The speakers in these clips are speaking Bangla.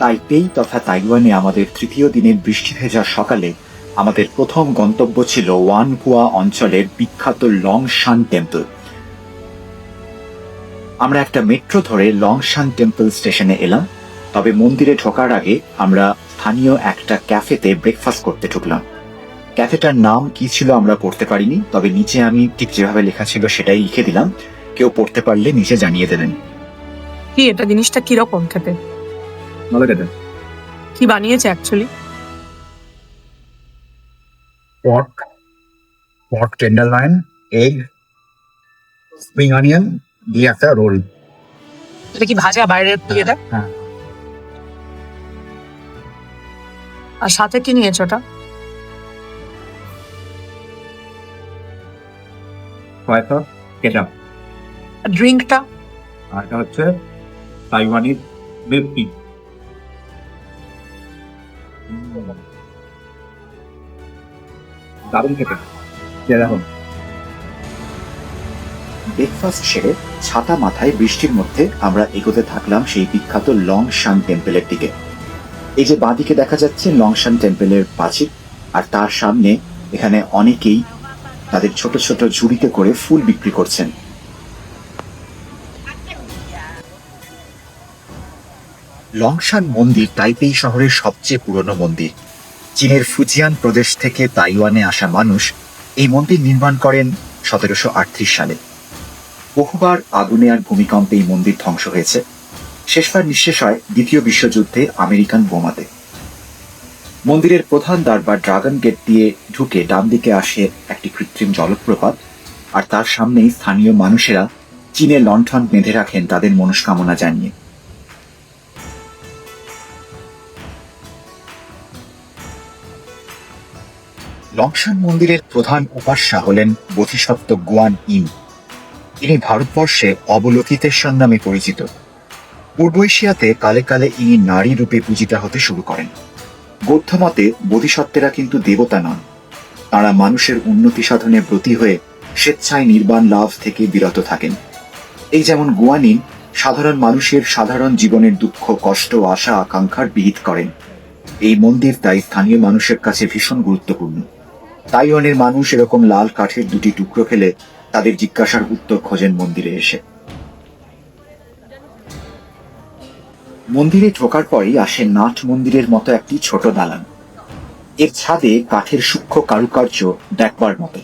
তাইপেই তথা তাইওয়ানে আমাদের তৃতীয় দিনের বৃষ্টি ভেজা সকালে আমাদের প্রথম গন্তব্য ছিল ওয়ানহুয়া অঞ্চলের বিখ্যাত লংশান টেম্পল। আমরা একটা মেট্রো ধরে লংশান টেম্পল স্টেশনে এলাম। তবে মন্দিরে ঢোকার আগে আমরা স্থানীয় একটা ক্যাফেতে ব্রেকফাস্ট করতে ঢুকলাম। ক্যাফেটার নাম কি ছিল আমরা পড়তে পারিনি, তবে নিচে আমি ঠিক যেভাবে লেখা ছিল সেটাই লিখে দিলাম। কেউ পড়তে পারলে নিচে জানিয়ে দেবেন। কি এটা জিনিসটা কিরকম খেতে? ভালো খেতে। কি বানিয়েছে actually? Pork tenderloin, egg, spring onion দিয়ে একটা রোল। এটা কি ভাজা বাইরের এটা? হ্যাঁ। আর সাথে কি নিয়েছো ওটা? হয়তো কেচাপ। ড্রিঙ্কটা? আর এটা হচ্ছে তাইওয়ানি মিল্ক টি। দারুণ খেতে। যেরকম ব্রেকফাস্ট সেরে ছাতা মাথায় বৃষ্টির মধ্যে আমরা এগোতে থাকলাম সেই বিখ্যাত লংশান টেম্পলের দিকে। এই যে বাঁদিকে দেখা যাচ্ছে লংশান টেম্পলের প্রাচীর, আর তার সামনে এখানে অনেকেই তাদের ছোট ছোট ঝুড়িতে করে ফুল বিক্রি করছেন। লংশান মন্দির তাইপেই শহরের সবচেয়ে পুরনো মন্দির। চীনের ফুজিয়ান প্রদেশ থেকে তাইওয়ানে আসা মানুষ এই মন্দির নির্মাণ করেন 1738 সালে। বহুবার আগুনে আর ভূমিকম্পে এই মন্দির ধ্বংস হয়েছে। শেষবার নিঃশেষ হয় দ্বিতীয় বিশ্বযুদ্ধে আমেরিকান বোমাতে। মন্দিরের প্রধান দ্বার বা ড্রাগন গেট দিয়ে ঢুকে ডান দিকে আসে একটি কৃত্রিম জলপ্রপাত, আর তার সামনেই স্থানীয় মানুষেরা চীনে লণ্ঠন বেঁধে রাখেন তাদের মনস্কামনা জানিয়ে। লংশান মন্দিরের প্রধান উপাস্যা হলেন বোধিসত্ত্ব গুয়ান ইন। ইনি ভারতবর্ষে অবলোকিতেশ্বর নামে পরিচিত। পূর্ব এশিয়াতে কালে কালে ইনি নারী রূপে পূজিতা হতে শুরু করেন। বৌদ্ধ মতে বোধিসত্ত্বেরা কিন্তু দেবতা নন, তাঁরা মানুষের উন্নতি সাধনে ব্রতী হয়ে স্বেচ্ছায় নির্বাণ লাভ থেকে বিরত থাকেন। এই যেমন গুয়ানিন সাধারণ মানুষের সাধারণ জীবনের দুঃখ, কষ্ট, আশা, আকাঙ্ক্ষার বিহিত করেন। এই মন্দির তাই স্থানীয় মানুষের কাছে ভীষণ গুরুত্বপূর্ণ। তাইওয়ানের মানুষ এরকম লাল কাঠের দুটি টুকরো ফেলে তাদের জিজ্ঞাসার উত্তর খোঁজেন মন্দিরে এসে। মন্দিরে ঢোকার পরেই আসে নাট মন্দিরের মতো একটি ছোট দালান। এর ছাদে কাঠের সূক্ষ্ম কারুকার্য দেখবার মতো।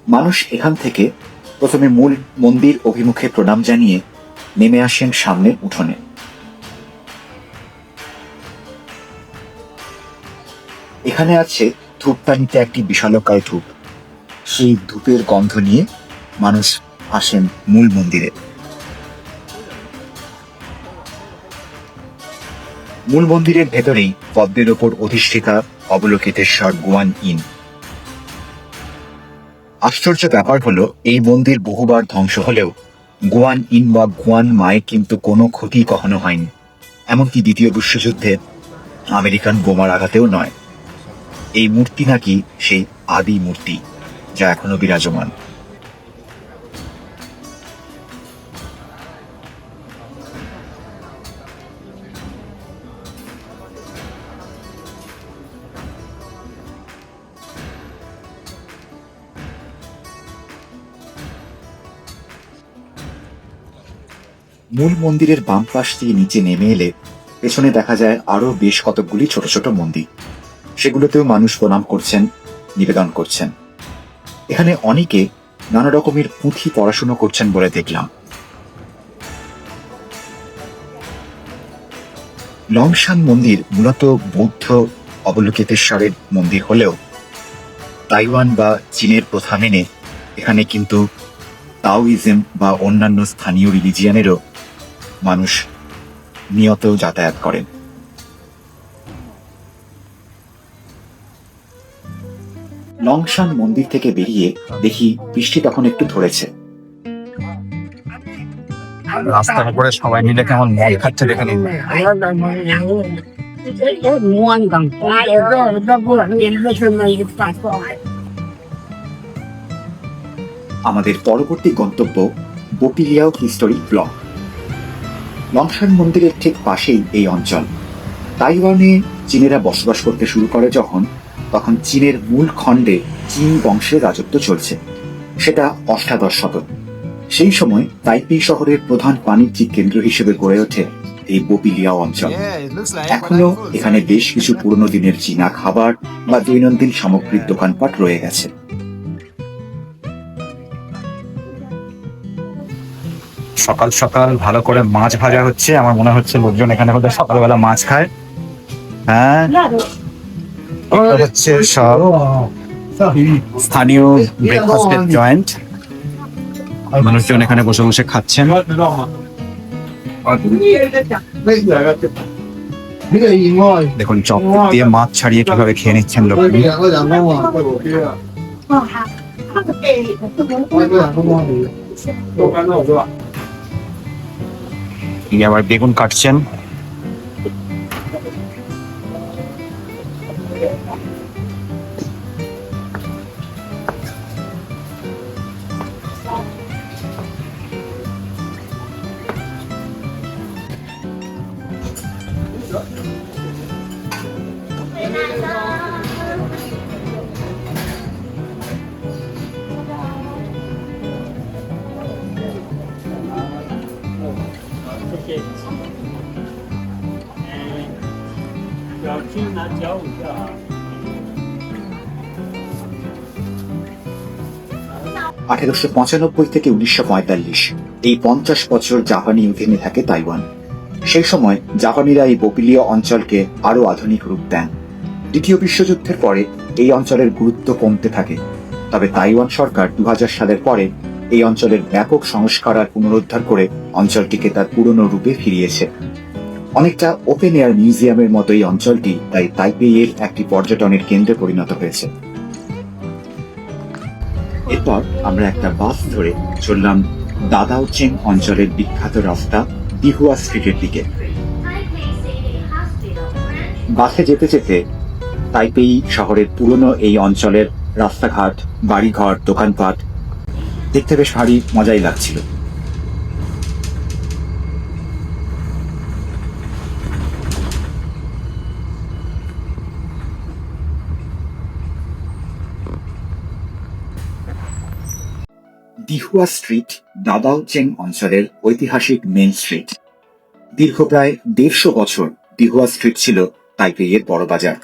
মানুষ এখান থেকে প্রথমে মূল মন্দির অভিমুখে প্রণাম জানিয়ে নেমে আসেন সামনের উঠোনে। এখানে আছে ধূপদানিতে একটি বিশালকায় ধূপ। সেই ধূপের গন্ধ নিয়ে মানুষ আসেন মূল মন্দিরে। মূল মন্দিরের ভেতরেই পদ্মের ওপর অধিষ্ঠিতা অবলোকিতেশ্বর গুয়ান ইন। আশ্চর্য ব্যাপার হলো, এই মন্দির বহুবার ধ্বংস হলেও গুয়ান ইন বা গুয়ান মায়ের কিন্তু কোনো ক্ষতি কখনো হয়নি, এমনকি দ্বিতীয় বিশ্বযুদ্ধে আমেরিকান বোমার আঘাতেও নয়। এই মূর্তি নাকি সেই আদি মূর্তি যা এখনো বিরাজমান। মূল মন্দিরের বাম পাশ দিয়ে নিচে নেমে এলে পেছনে দেখা যায় আরো বেশ কতকগুলি ছোট ছোট মন্দির। সেগুলোতেও মানুষ প্রণাম করছেন, নিবেদন করছেন। এখানে অনেকে নানা রকমের পুঁথি পড়াশুনো করছেন বলে দেখলাম। লংশান মন্দির মূলত বৌদ্ধ অবলোকিতেশ্বরের মন্দির হলেও তাইওয়ান বা চীনের প্রথা মেনে এখানে কিন্তু তাওইজম বা অন্যান্য স্থানীয় রিলিজিয়ানেরও মানুষ নিয়ত যাতায়াত করেন। লংশান মন্দির থেকে বেরিয়ে দেখি বৃষ্টি তখন একটু ধরেছে। রাস্তার উপরে সবাই মিলে কেমন মদ খাচ্ছে দেখে নিন। আমাদের পরবর্তী গন্তব্য বপিলিয়াও হিস্টোরিক ব্লক। লংশান মন্দিরের ঠিক পাশেই এই অঞ্চল। তাইওয়ানে চীনেরা বসবাস করতে শুরু করে যখন, তখন চীনের মূল খণ্ডে চীন বংশের রাজত্ব চলছে। সেটা অষ্টাদশ শতক। সেই সময় তাইপেই শহরের প্রধান বাণিজ্যিক কেন্দ্র হিসেবে গড়ে ওঠে এই বপিলিয়াও অঞ্চল। এখনো এখানে বেশ কিছু পুরনো দিনের চীনা খাবার বা দৈনন্দিন সামগ্রীর দোকানপাট রয়ে গেছে। সকাল সকাল ভালো করে মাছ ভাজা হচ্ছে। আমার মনে হচ্ছে লোকজন এখানে হয়তো সকালবেলা মাছ খায়। হ্যাঁ, এটা হচ্ছে সব স্থানীয় ব্রেকফাস্টের জয়েন্ট। মানুষজন এখানে বসে বসে খাচ্ছেন। দেখুন চপ দিয়ে মাছ ছাড়িয়ে কিভাবে খেয়ে নিচ্ছেন লোক। ইনি আবার বেগুন কাটছেন। আঠারোশো 1895 থেকে 1945 এই 50 বছর জাপানি অধীনে থাকে তাইওয়ান। সেই সময় জাপানিরা এই বপিলিয়া অঞ্চলকে আরো আধুনিক রূপ দেন। দ্বিতীয় বিশ্বযুদ্ধের পরে এই অঞ্চলের গুরুত্ব কমতে থাকে। তবে তাইওয়ান সরকার 2000 সালের পরে এই অঞ্চলের ব্যাপক সংস্কার আর পুনরুদ্ধার করে অঞ্চলটিকে তার পুরনো রূপে ফিরিয়েছে। অনেকটা ওপেন এয়ার মিউজিয়ামের মতো এই অঞ্চলটি তাই তাইপেইয়ের একটি পর্যটনের কেন্দ্রে পরিণত হয়েছে। এরপর আমরা একটা বাস ধরে চললাম দাদাওচেং অঞ্চলের বিখ্যাত রাস্তা দিহুয়া স্ট্রিটের দিকে। বাসে যেতে যেতে তাইপেই শহরের পুরনো এই অঞ্চলের রাস্তাঘাট, বাড়িঘর, দোকানপাট দেখতে বেশ ভারী মজাই লাগছিল। দিহুয়া স্ট্রিট দাদাওচেং অঞ্চলের ঐতিহাসিক মেন স্ট্রিট। দীর্ঘ প্রায় 150 বছর দিহুয়া স্ট্রিট ছিল তাইপেইয়ের বড় বাজার।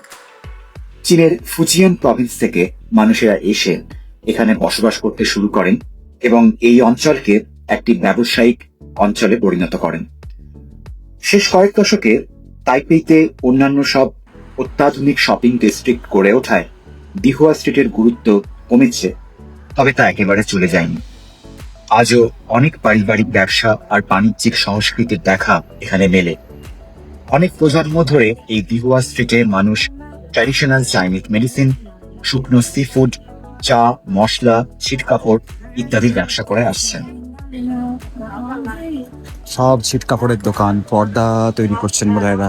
চীনের ফুজিয়ান প্রভিন্স থেকে মানুষেরা এসে এখানে বসবাস করতে শুরু করেন এবং এই অঞ্চলকে একটি ব্যবসায়িক অঞ্চলে পরিণত করেন। শেষ কয়েক দশকে তাইপেইতে অন্যান্য সব অত্যাধুনিক শপিং ডিস্ট্রিক্ট গড়ে ওঠায় দিহুয়া স্ট্রিটের গুরুত্ব কমেছে, তবে তা একেবারে চলে যায়নি। আজও অনেক পারিবারিক ব্যবসা আর বাণিজ্যিক সংস্কৃতির দেখা এখানে মেলে। অনেক প্রজন্ম ধরে এই দিহুয়া স্ট্রিটে মানুষ ট্র্যাডিশনাল চাইনিজ মেডিসিন, শুকনো সি ফুড, চা, মশলা, ছিট কাপড় ইত্যাদির ব্যবসা করে আসছেন। সব ছিট কাপড়ের দোকান, পর্দা তৈরি করছেন বোধহয়।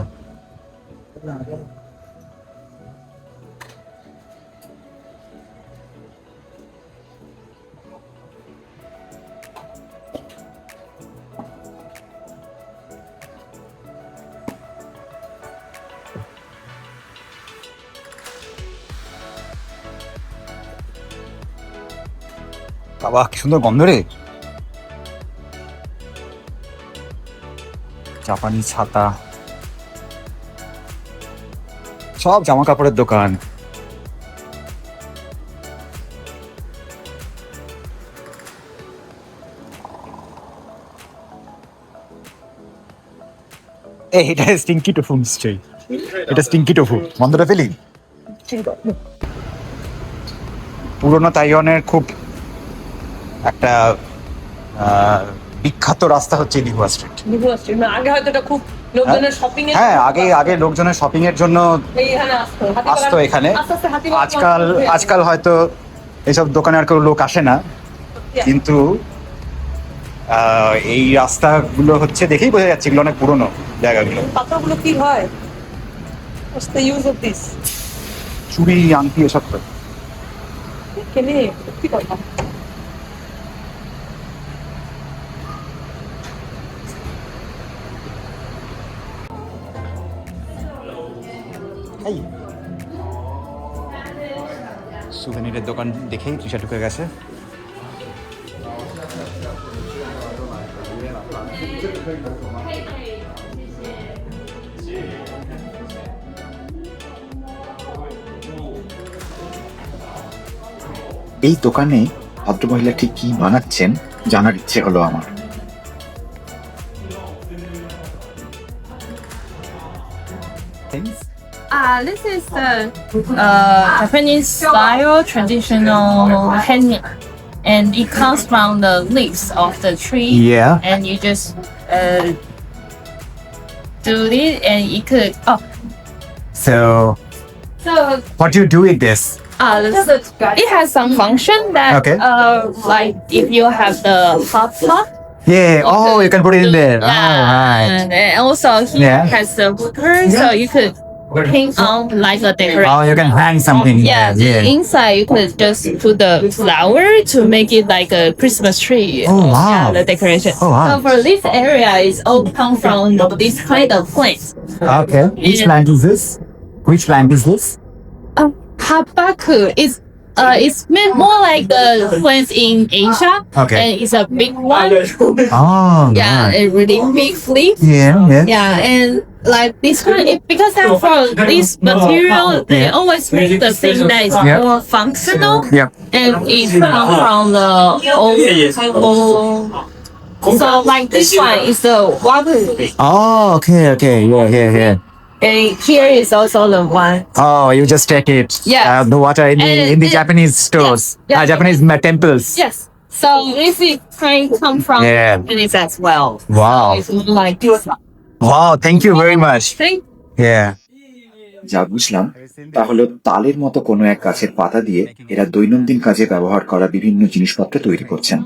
বাবা কি সুন্দর গন্ধ রে। জাপানি ছাতা, সব জামা কাপড়ের দোকান। এটা স্টিঙ্কি টোফু নিশ্চয়ই। এটা স্টিঙ্কি টোফু, গন্ধটা পেলি? পুরোনো তাইওয়ানের খুব একটা বিখ্যাত রাস্তা হচ্ছে দিহুয়া স্ট্রিট। দিহুয়া স্ট্রিট না, আগে হয়তো এটা খুব লোকজনের শপিং এর, হ্যাঁ আগে লোকজনের শপিং এর জন্য এইখানে আসতো এখানে। আস্তে আস্তে আজকাল হয়তো এইসব দোকানে আর কেউ লোক আসে না, কিন্তু এই রাস্তাগুলো হচ্ছে দেখেই বোঝা যাচ্ছে এগুলো অনেক পুরনো জায়গাগুলো। পাথরগুলো কি হয়? What's the use of this? চুড়ি, আংটি এসব তো। কেনে কি কথা? সুভেনিরের দোকান দেখেই তৃষা ঢুকে গেছে। এই দোকানে ভদ্রমহিলা ঠিক কি বানাচ্ছেন জানার ইচ্ছে হলো আমার। This is the Japanese style traditional handmade, and it comes from the leaves of the tree. Yeah. And you just do it, and you could So so what do you do with this? it has some function that Okay. like if you have the hot pot. Yeah. Oh, you can put it in there. Yeah. All right. And also here Yeah. has the cooker, so you could hang on like a decoration. Oh, you can hang something. Yeah, Yeah. inside you could just put the flower to make it like a Christmas tree. Oh, wow. Yeah, the decoration. Oh, wow. So for this area, it's all come from this kind of plants. Okay. Which Yeah. plant is this? Which plant is this? Habaku is it's meant more like the plants in Asia. Okay. And it's a big one. Oh, Yeah, right. a really big leaf. Yeah, yeah. Yeah, and like this one, because they're from this material, they always make the thing that is Yeah. more functional. Yeah. And it comes from the old. So like this one is the water, Oh, okay. Yeah. and here is also the one. Oh, you just take it. Yes. The water in the And- Japanese stores, Yes, yes. Japanese temples. Yes. So this is kind of come from Yeah. Japanese as well. Wow. It's more like this one. Wow. Thank you very much. Thank Yeah. যা বুঝলাম তা হলো তালের মতো কোনো এক গাছের পাতা দিয়ে এরা দৈনন্দিন কাজে ব্যবহার করা বিভিন্ন জিনিসপত্র তৈরি করছেন।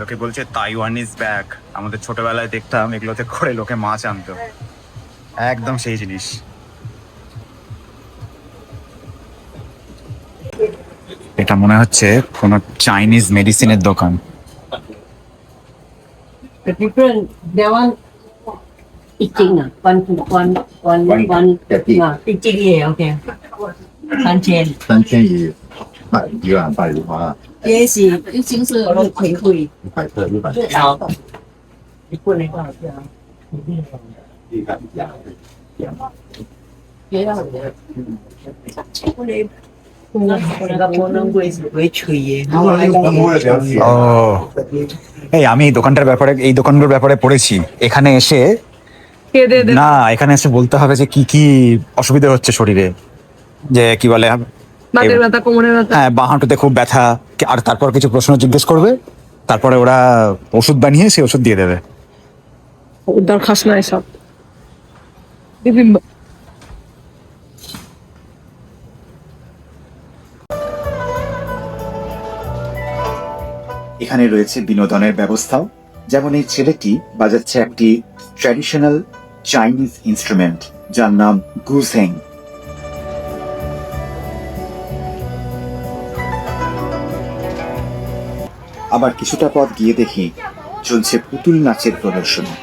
লোকে বলছে তাইওয়ানিজ ব্যাগ। আমাদের ছোটবেলায় দেখতাম এগুলোতে করে লোকে মাছ আনতো, একদম সেই জিনিস। এটা মনে হচ্ছে কোনো চাইনিজ মেডিসিনের দোকান। The different, that one, eating, one, eating, yeah, okay. 3000， 3,200块，这是已经是回馈， 100克，100克，好，一本的多少钱啊？别要的，我能会吹耶， ও এই আমি এই দোকানটার ব্যাপারে এই দোকানগুলোর ব্যাপারে পড়েছি। এখানে এসে এখানে এসে বলতে হবে যে কি কি অসুবিধা হচ্ছে শরীরে, যে কি বলে হ্যাঁ বাঁ হাঁটুতে খুব ব্যথা, আর তারপর কিছু প্রশ্ন জিজ্ঞেস করবে, তারপরে ওরা ওষুধ বানিয়ে সেই ওষুধ দিয়ে দেবে। দরখাস্ত নাই সব। এখানে রয়েছে বিনোদনের ব্যবস্থাও, যেমন এই ছেলেটি বাজাচ্ছে একটি ট্র্যাডিশনাল চাইনিজ ইনস্ট্রুমেন্ট যার নাম গুজহেং। আবার কিছুটা পথ গিয়ে দেখি চলছে পুতুল নাচের প্রদর্শনী।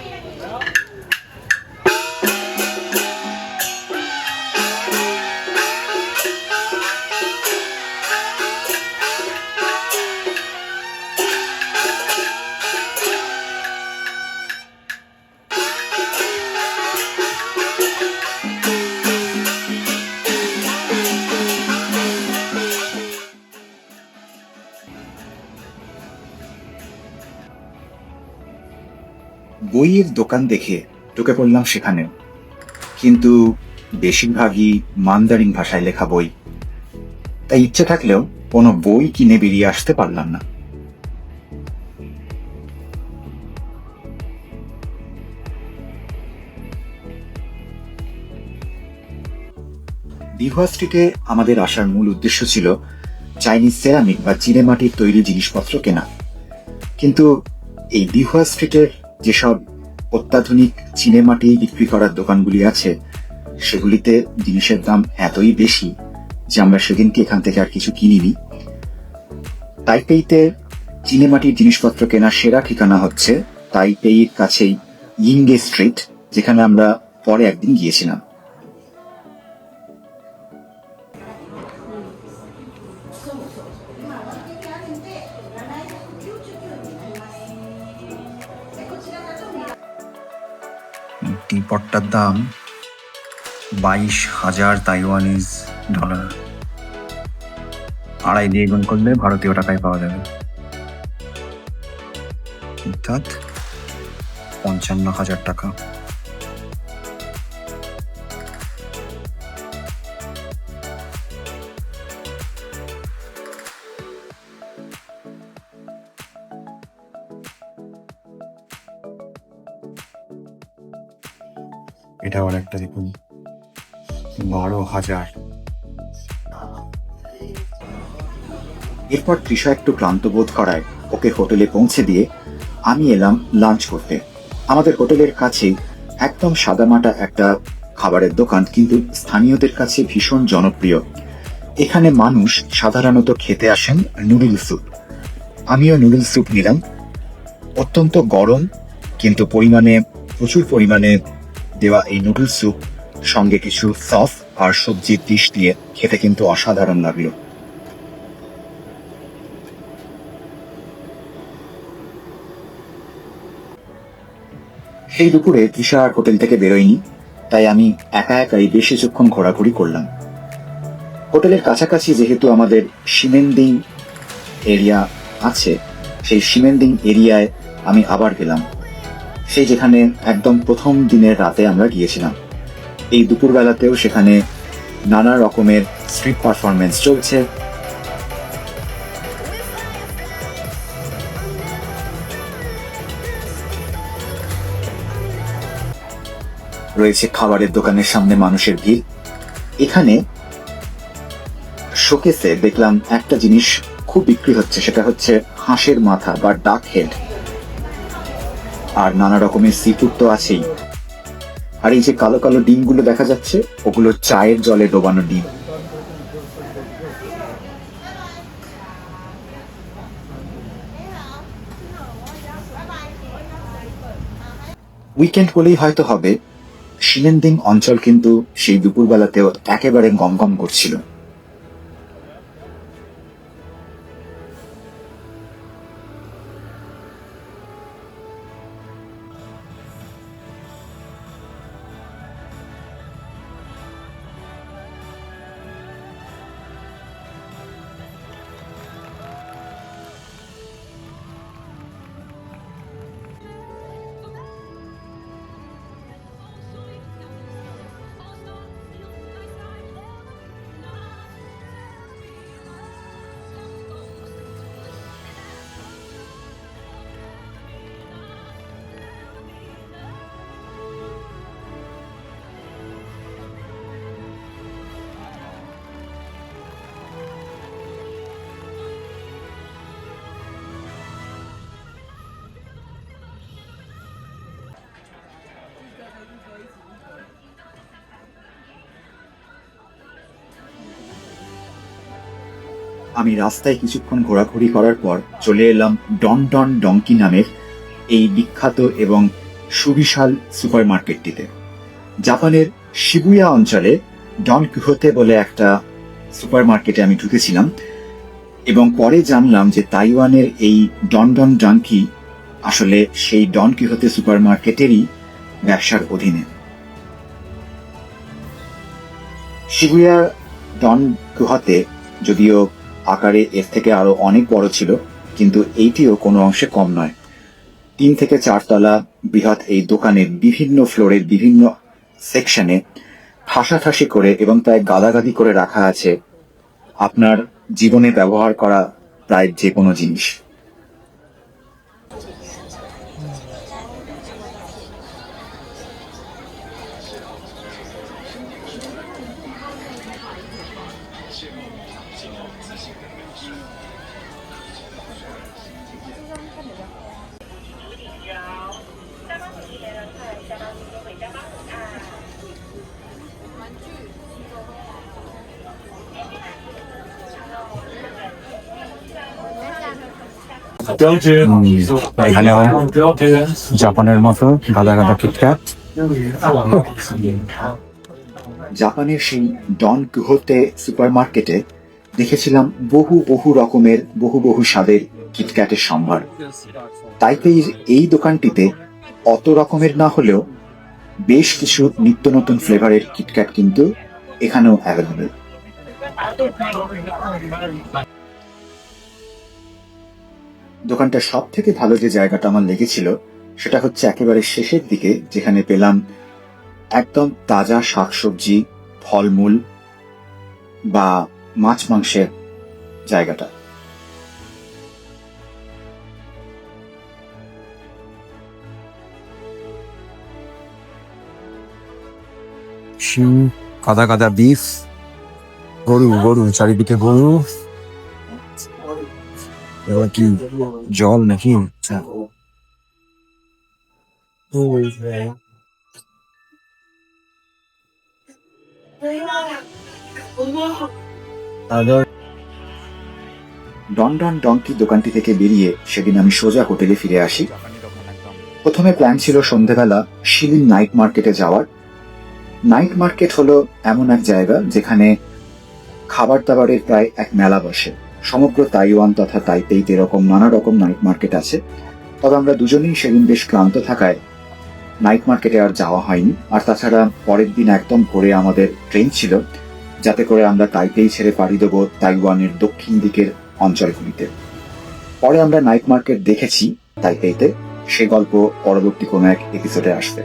বইয়ের দোকান দেখে ঢুকে পড়লাম সেখানেও, কিন্তু বেশিরভাগই মান্দারিন ভাষায় লেখা বই, তাই ইচ্ছে থাকলেও কোনো বই কিনে বেরিয়ে আসতে পারলাম না। দিঘুয়া স্ট্রিটে আমাদের আসার মূল উদ্দেশ্য ছিল চাইনিজ সেরামিক বা চিনেমাটির তৈরি জিনিসপত্র কেনা। কিন্তু এই দিহুয়া স্ট্রিটের যেসব অত্যাধুনিক চিনেমাটি বিক্রি করার দোকানগুলি আছে, সেগুলিতে জিনিসের দাম এতই বেশি যে আমরা সেদিনকে এখান থেকে আর কিছু কিনিনি। তাইপেইতে চিনেমাটির জিনিসপত্র কেনার সেরা ঠিকানা হচ্ছে তাইপেইয়ের কাছেই ইংগে স্ট্রিট, যেখানে আমরা পরে একদিন গিয়েছিলাম। টিপটটার দাম 22,000 তাইওয়ানিজ ডলার। 2.5 দিয়ে গুণ করলে ভারতীয় টাকায় পাওয়া যাবে, অর্থাৎ 55,000 টাকা। এটা আবার একটা দেখুন, 12,000। এরপর তৃষা একটু ক্লান্ত বোধ করায় ওকে হোটেলে পৌঁছে দিয়ে আমি এলাম লাঞ্চ করতে। আমাদের হোটেলের কাছে একদম সাদামাটা একটা খাবারের দোকান, কিন্তু স্থানীয়দের কাছে ভীষণ জনপ্রিয়। এখানে মানুষ সাধারণত খেতে আসেন নুডল স্যুপ। আমিও নুডল স্যুপ নিলাম। অত্যন্ত গরম কিন্তু প্রচুর পরিমাণে দেওয়া এই নুডল স্যুপ সঙ্গে কিছু সস আর সবজির ডিশ দিয়ে খেতে কিন্তু অসাধারণ লাগলো। সেই দুপুরে তৃষা আর হোটেল থেকে বেরোয়নি, তাই আমি একা একাই বেশ কিছুক্ষণ ঘোরাঘুরি করলাম। হোটেলের কাছাকাছি যেহেতু আমাদের শিমেনদিং এরিয়া আছে, সেই শিমেনদিং এরিয়ায় আমি আবার গেলাম, সেই যেখানে একদম প্রথম দিনের রাতে আমরা গিয়েছিলাম। এই দুপুরবেলাতেও সেখানে নানা রকমের স্ট্রিট পারফরমেন্স চলছে। রয়েছে খাবারের দোকানের সামনে মানুষের ভিড়। এখানে শোকেসে দেখলাম একটা জিনিস খুব বিক্রি হচ্ছে, সেটা হচ্ছে হাঁসের মাথা বা ডাক হেড, আর নানা রকমের সি ফুড তো আছেই। আর এই যে কালো কালো ডিমগুলো দেখা যাচ্ছে, ওগুলো চায়ের জলে ডোবানো ডিম। উইকেন্ড বলেই হয়তো হবে, শিমেনদিং অঞ্চল কিন্তু সেই দুপুরবেলাতেও একেবারে গমগম করছিল। আমি রাস্তায় কিছুক্ষণ ঘোরাঘুরি করার পর চলে এলাম ডন ডন ডঙ্কি নামের এই বিখ্যাত এবং সুবিশাল সুপার মার্কেটটিতে। জাপানের শিবুয়া অঞ্চলে ডন কিহোতে বলে একটা সুপার মার্কেটে আমি ঢুকেছিলাম, এবং পরে জানলাম যে তাইওয়ানের এই ডন ডন ডঙ্কি আসলে সেই ডন কিহোতে সুপার মার্কেটেরই ব্যবসার অধীনে। শিবুয়া ডন কিহোতে যদিও আকারে এর থেকে আরো অনেক বড় ছিল, কিন্তু এইটিও কোনো অংশে কম নয়। 3 থেকে 4 তলা বৃহৎ এই দোকানের বিভিন্ন ফ্লোরের বিভিন্ন সেকশনে ঠাসাঠাসি করে এবং প্রায় গাদাগাদি করে রাখা আছে আপনার জীবনে ব্যবহার করা প্রায় যে কোনো জিনিস। এখানেও জাপানের মতো গাদা গাদা কিটক্যাট। জাপানের সেই ডন কিহোতে সুপারমার্কেটে দেখেছিলাম বহু বহু রকমের বহু বহু স্বাদের কিটক্যাটের সম্ভার। তাইপেইর এই দোকানটিতে অত রকমের না হলেও বেশ কিছু নিত্য নতুন ফ্লেভারের কিটক্যাট কিন্তু এখানেও অ্যাভেলেবেল। দোকানটা সব থেকে ভালো যে জায়গাটা আমার লেগেছিল সেটা হচ্ছে একেবারে শেষের দিকে, যেখানে পেলাম একদম তাজা শাকসবজি, ফলমূল বা মাছ মাংসের জায়গাটা। গাদা গাদা বিফ, গরু গরু চারিদিকে গরু। এবার কি জল নাকি? ডন ডন ডঙ্কি দোকানটি থেকে বেরিয়ে সেদিন আমি সোজা হোটেলে ফিরে আসি। প্রথমে প্ল্যান ছিল সন্ধেবেলা শিলিং নাইট মার্কেটে যাওয়ার। নাইট মার্কেট হলো এমন এক জায়গা যেখানে খাবার দাবারের প্রায় এক মেলা বসে। সমগ্র তাইওয়ান তথা তাইপেইতে এরকম নানা রকম নাইট মার্কেট আছে। তবে আমরা দুজনেই সেদিন বেশ ক্লান্ত থাকায় নাইট মার্কেটে আর যাওয়া হয়নি। আর তাছাড়া পরের দিন একদম ভোরে আমাদের ট্রেন ছিল, যাতে করে আমরা তাইপেই ছেড়ে পাড়ি দেবো তাইওয়ানের দক্ষিণ দিকের অঞ্চলগুলিতে। পরে আমরা নাইট মার্কেট দেখেছি তাইপেইতে, সে গল্প পরবর্তী কোনো এক এপিসোডে আসবে।